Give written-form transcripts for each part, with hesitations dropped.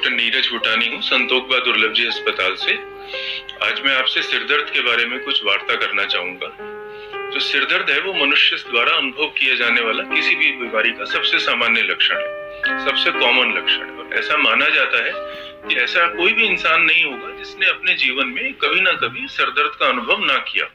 Doctor Neeraj भूटानी हूँ, संतोखबा दुर्लभ जी अस्पताल से। आज मैं आपसे सिरदर्द के बारे में कुछ वार्ता करना चाहूंगा। जो सिरदर्द है वो मनुष्य द्वारा अनुभव किया जाने वाला किसी भी बीमारी का सबसे सामान्य लक्षण है, सबसे कॉमन लक्षण है। और ऐसा माना जाता है कि ऐसा कोई भी इंसान नहीं होगा जिसने अपने जीवन में कभी ना कभी सिरदर्द का अनुभव ना किया।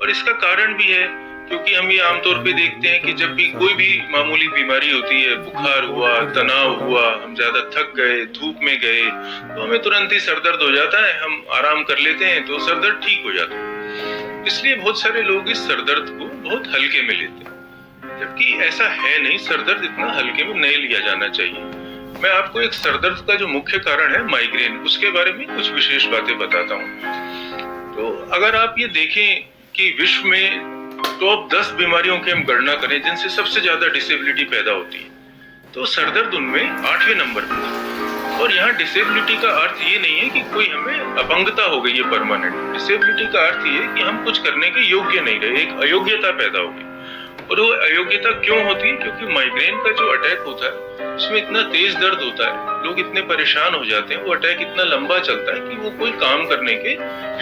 और इसका कारण भी है क्योंकि हम ये आमतौर पे देखते हैं कि जब भी कोई भी मामूली बीमारी होती है, बुखार हुआ, तनाव हुआ, हम ज्यादा थक गए, धूप में गए, तो हमें तुरंत ही सरदर्द हो जाता है। हम आराम कर लेते हैं तो सरदर्द ठीक हो जाता है। इसलिए बहुत सारे लोग इस सरदर्द को बहुत हल्के में लेते हैं, जबकि ऐसा है नहीं। सरदर्द इतना हल्के में नहीं लिया जाना चाहिए। मैं आपको एक सरदर्द का जो मुख्य कारण है माइग्रेन, उसके बारे में कुछ विशेष बातें बताता हूँ। तो अगर आप ये देखें कि विश्व में टॉप 10 बीमारियों की हम गणना करें जिनसे सबसे ज्यादा डिसेबिलिटी पैदा होती है, तो सरदर्द उनमें 8वें नंबर पर है। और यहाँ डिसेबिलिटी का अर्थ ये नहीं है कि कोई हमें अपंगता हो गई है परमानेंट। डिसेबिलिटी का अर्थ ये है कि हम कुछ करने के योग्य नहीं रहे, एक अयोग्यता पैदा हो गई। और वो अयोग्यता क्यों होती है? क्योंकि माइग्रेन का जो अटैक होता है उसमें इतना तेज दर्द होता है, लोग इतने परेशान हो जाते हैं, वो अटैक इतना लंबा चलता है कि वो कोई काम करने के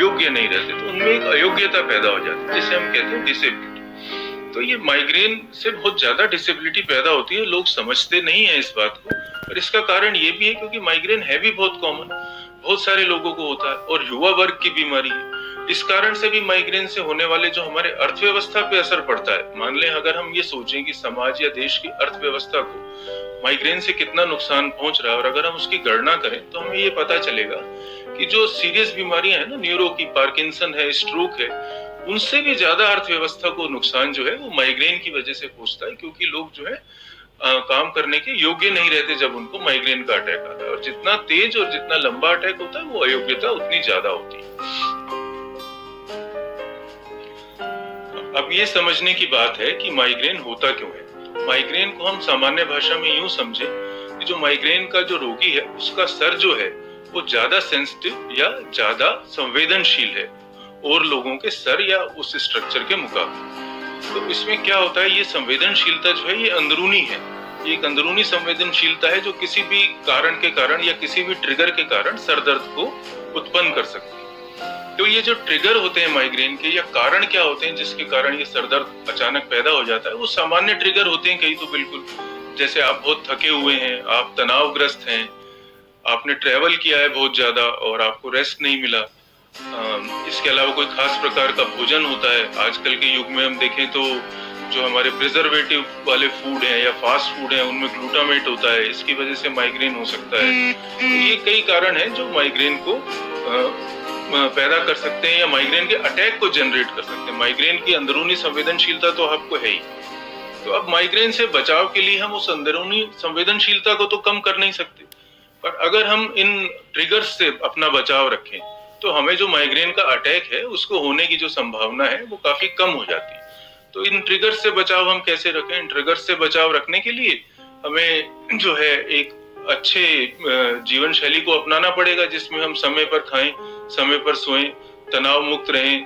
योग्य नहीं रहते। तो उनमें एक अयोग्यता पैदा हो जाती है जिसे हम कहते हैं डिसेबिलिटी। तो ये माइग्रेन से बहुत ज्यादा डिसेबिलिटी पैदा होती है, लोग समझते नहीं है इस बात को। और इसका कारण ये भी है क्योंकि माइग्रेन है भी बहुत कॉमन, बहुत सारे लोगों को होता है और युवा वर्ग की बीमारी है। इस कारण से भी माइग्रेन से होने वाले जो हमारे अर्थव्यवस्था पे असर पड़ता है, मान लें अगर हम ये सोचें कि समाज या देश की अर्थव्यवस्था को माइग्रेन से कितना नुकसान पहुंच रहा है, और अगर हम उसकी गणना करें तो हमें ये पता चलेगा कि जो सीरियस बीमारियां हैं ना, न्यूरो की, पार्किंसन है, स्ट्रोक है, उनसे भी ज्यादा अर्थव्यवस्था को नुकसान जो है वो माइग्रेन की वजह से पहुंचता है। क्योंकि लोग जो है काम करने के योग्य नहीं रहते जब उनको माइग्रेन का अटैक आता है। और जितना तेज और जितना लंबा अटैक होता है वो अयोग्यता उतनी ज्यादा होती है। अब ये समझने की बात है कि माइग्रेन होता क्यों है। माइग्रेन को हम सामान्य भाषा में यूं समझें कि जो माइग्रेन का जो रोगी है उसका सर जो है वो ज्यादा सेंसिटिव या ज्यादा संवेदनशील है और लोगों के सर या उस स्ट्रक्चर के मुकाबले। तो इसमें क्या होता है, ये संवेदनशीलता जो है ये अंदरूनी है। ये एक अंदरूनी संवेदनशीलता है जो किसी भी कारण के कारण या किसी भी ट्रिगर के कारण सरदर्द को उत्पन्न कर सकती है। तो ये जो ट्रिगर होते हैं माइग्रेन के, या कारण क्या होते हैं जिसके कारण ये सरदर्द अचानक पैदा हो जाता है, वो सामान्य ट्रिगर होते हैं कई। तो बिल्कुल जैसे आप बहुत थके हुए हैं, आप तनावग्रस्त हैं, आपने ट्रेवल किया है बहुत ज्यादा और आपको रेस्ट नहीं मिला। इसके अलावा कोई खास प्रकार का भोजन होता है। आजकल के युग में हम देखें तो जो हमारे प्रिजर्वेटिव वाले फूड हैं या फास्ट फूड हैं उनमें ग्लूटामेट होता है, इसकी वजह से माइग्रेन हो सकता है। तो ये कई कारण हैं जो माइग्रेन को पैदा कर सकते हैं या माइग्रेन के अटैक को जनरेट कर सकते हैं। माइग्रेन की अंदरूनी संवेदनशीलता तो आपको है ही। तो अब माइग्रेन से बचाव के लिए हम उस अंदरूनी संवेदनशीलता को तो कम कर नहीं सकते, पर अगर हम इन ट्रिगर्स से अपना बचाव रखें तो हमें जो माइग्रेन का अटैक है उसको होने की जो संभावना है वो काफी कम हो जाती है। तो इन ट्रिगर्स से बचाव हम कैसे रखें? इन ट्रिगर्स से बचाव रखने के लिए हमें जो है एक अच्छे जीवन शैली को अपनाना पड़ेगा, जिसमें हम समय पर खाएं, समय पर सोएं, तनाव मुक्त रहें,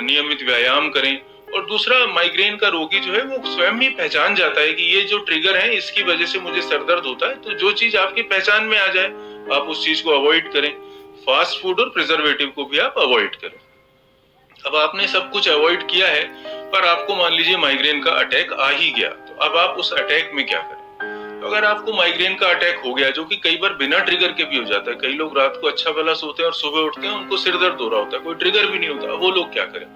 नियमित व्यायाम करें। और दूसरा, माइग्रेन का रोगी जो है वो स्वयं ही पहचान जाता है कि ये जो ट्रिगर है इसकी वजह से मुझे सरदर्द होता है। तो जो चीज आपकी पहचान में आ जाए आप उस चीज को अवॉइड करें। फास्ट फूड और प्रिजर्वेटिव को भी आप अवॉइड करें। अब आपने सब कुछ अवॉइड किया है पर आपको मान लीजिए माइग्रेन का अटैक आ ही गया, तो अब आप उस अटैक में क्या करें? तो अगर आपको माइग्रेन का अटैक हो गया, जो कि कई बार बिना ट्रिगर के भी हो जाता है, कई लोग रात को अच्छा भला सोते हैं और सुबह उठते हैं उनको सिर दर्द हो रहा होता है, कोई ट्रिगर भी नहीं होता, वो लोग क्या करें?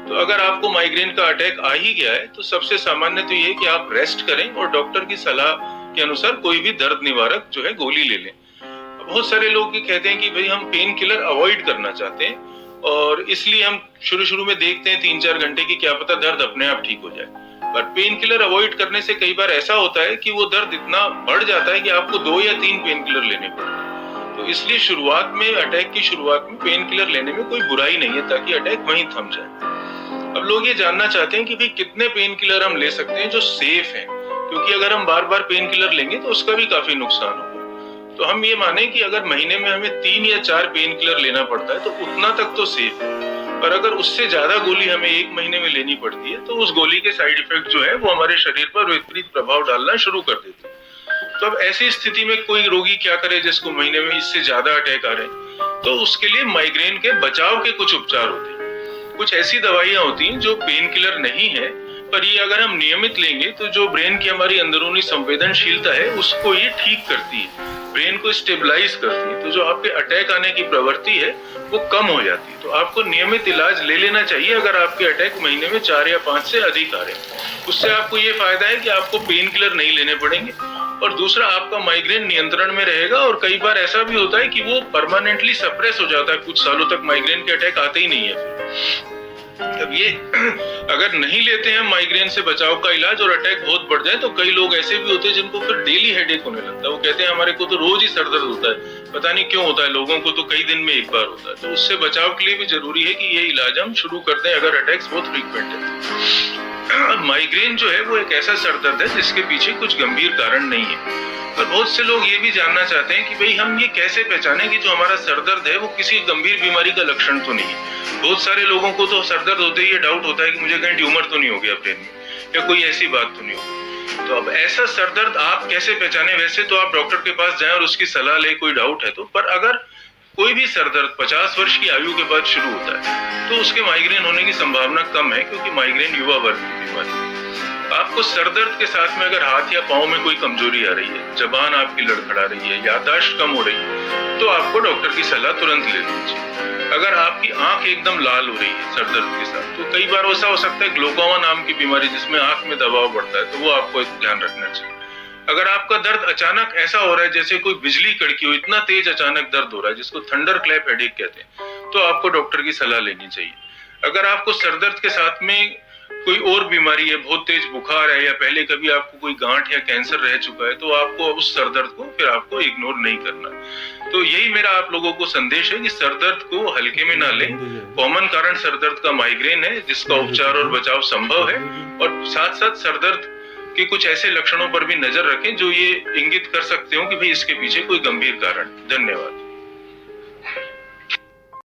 तो अगर आपको माइग्रेन का अटैक आ ही गया है तो सबसे सामान्य तो ये है कि आप रेस्ट करें और डॉक्टर की सलाह के अनुसार कोई भी दर्द निवारक जो है गोली ले लें। बहुत सारे लोग ये कहते हैं कि भाई हम पेन किलर अवॉइड करना चाहते हैं और इसलिए हम शुरू में देखते हैं 3-4 घंटे की, क्या पता दर्द अपने आप ठीक हो जाए। पर पेन किलर अवॉइड करने से कई बार ऐसा होता है कि वो दर्द इतना बढ़ जाता है कि आपको 2 या 3 पेन किलर लेने पड़ते हैं। तो इसलिए शुरुआत में, अटैक की शुरुआत में पेन किलर लेने में कोई बुराई नहीं है, ताकि अटैक वहीं थम जाए। अब लोग ये जानना चाहते हैं कि भाई कितने पेन किलर हम ले सकते हैं जो सेफ हैं, क्योंकि अगर हम बार बार पेन किलर लेंगे तो उसका भी काफी नुकसान होगा। तो हम ये माने कि अगर महीने में हमें 3 या 4 पेन किलर लेना पड़ता है तो उतना तक तो सेफ है। पर अगर उससे ज्यादा गोली हमें 1 महीने में लेनी पड़ती है तो उस गोली के साइड इफेक्ट जो है वो हमारे शरीर पर विपरीत प्रभाव डालना शुरू कर देते हैं। तो अब ऐसी स्थिति में कोई रोगी क्या करे जिसको महीने में इससे ज्यादा अटैक आ रहे हैं? तो उसके लिए माइग्रेन के बचाव के कुछ उपचार होते हैं। कुछ ऐसी दवाइयां होती हैं जो पेन किलर नहीं है, पर ये अगर हम नियमित लेंगे तो जो ब्रेन की हमारी अंदरूनी संवेदनशीलता है उसको ये ठीक करती है, ब्रेन को स्टेबलाइज करती है। तो जो आपके अटैक आने की प्रवृत्ति है वो कम हो जाती है। तो आपको नियमित इलाज ले लेना चाहिए अगर आपके अटैक महीने में 4 या 5 से अधिक आ रहे हैं। उससे आपको ये फायदा है कि आपको पेन किलर नहीं लेने पड़ेंगे, और दूसरा आपका माइग्रेन नियंत्रण में रहेगा। और कई बार ऐसा भी होता है कि वो परमानेंटली सप्रेस हो जाता है, कुछ सालों तक माइग्रेन के अटैक आते ही नहीं है। अब ये अगर नहीं लेते हैं माइग्रेन से बचाव का इलाज और अटैक बहुत बढ़ जाए, तो कई लोग ऐसे भी होते हैं जिनको फिर डेली हेडेक होने लगता है। वो कहते हैं हमारे को तो रोज ही सर दर्द होता है, पता नहीं क्यों होता है, लोगों को तो कई दिन में एक बार होता है। तो उससे बचाव के लिए भी जरूरी है कि ये इलाज हम शुरू कर दें अगर अटैक्स बहुत फ्रीक्वेंट है। माइग्रेन जो है वो एक ऐसा सर दर्द है जिसके पीछे कुछ गंभीर कारण नहीं है। पर बहुत से लोग ये भी जानना चाहते हैं कि भाई हम ये कैसे पहचाने कि जो हमारा सर दर्द है वो किसी गंभीर बीमारी का लक्षण तो नहीं है। बहुत सारे लोगों को तो सर दर्द होते ही ये डाउट होता है कि मुझे कहीं ट्यूमर तो नहीं हो गया ब्रेन में, या कोई ऐसी बात तो नहीं होगी। तो अब ऐसा सर दर्द आप कैसे पहचाने? वैसे तो आप डॉक्टर के पास जाएं और उसकी सलाह ले, कोई डाउट है तो। पर अगर कोई भी सर दर्द 50 वर्ष की आयु के बाद शुरू होता है तो उसके माइग्रेन होने की संभावना कम है, क्योंकि माइग्रेन युवा वर्ग की बीमारी है। आपको सर दर्द के साथ में अगर हाथ या पांव में कोई कमजोरी आ रही है, जबान आपकी लड़खड़ा रही है, याददाश्त कम हो रही है, तो आपको डॉक्टर की सलाह तुरंत ले लेनी चाहिए। अगर आपकी आंख एकदम लाल हो रही है सर दर्द के साथ, तो कई बार ऐसा हो सकता है ग्लोकोमा नाम की बीमारी जिसमें आंख में दबाव बढ़ता है, तो वो आपको ध्यान रखना चाहिए। अगर आपका दर्द अचानक ऐसा हो रहा है जैसे कोई बिजली कड़की हो, इतना तेज अचानक दर्द हो रहा है जिसको थंडर क्लैप हेडेक कहते हैं, तो आपको डॉक्टर की सलाह लेनी चाहिए। अगर आपको सर दर्द के साथ में कोई और बीमारी है, बहुत तेज बुखार है, या पहले कभी आपको कोई गांठ या कैंसर रह चुका है, तो आपको अब उस सर दर्द को फिर आपको इग्नोर नहीं करना। तो यही मेरा आप लोगों को संदेश है कि सर दर्द को हल्के में ना लें। कॉमन कारण सर दर्द का माइग्रेन है जिसका उपचार और बचाव संभव है, और साथ साथ सर दर्द के कुछ ऐसे लक्षणों पर भी नजर रखें जो ये इंगित कर सकते हो कि भाई इसके पीछे कोई गंभीर कारण। धन्यवाद।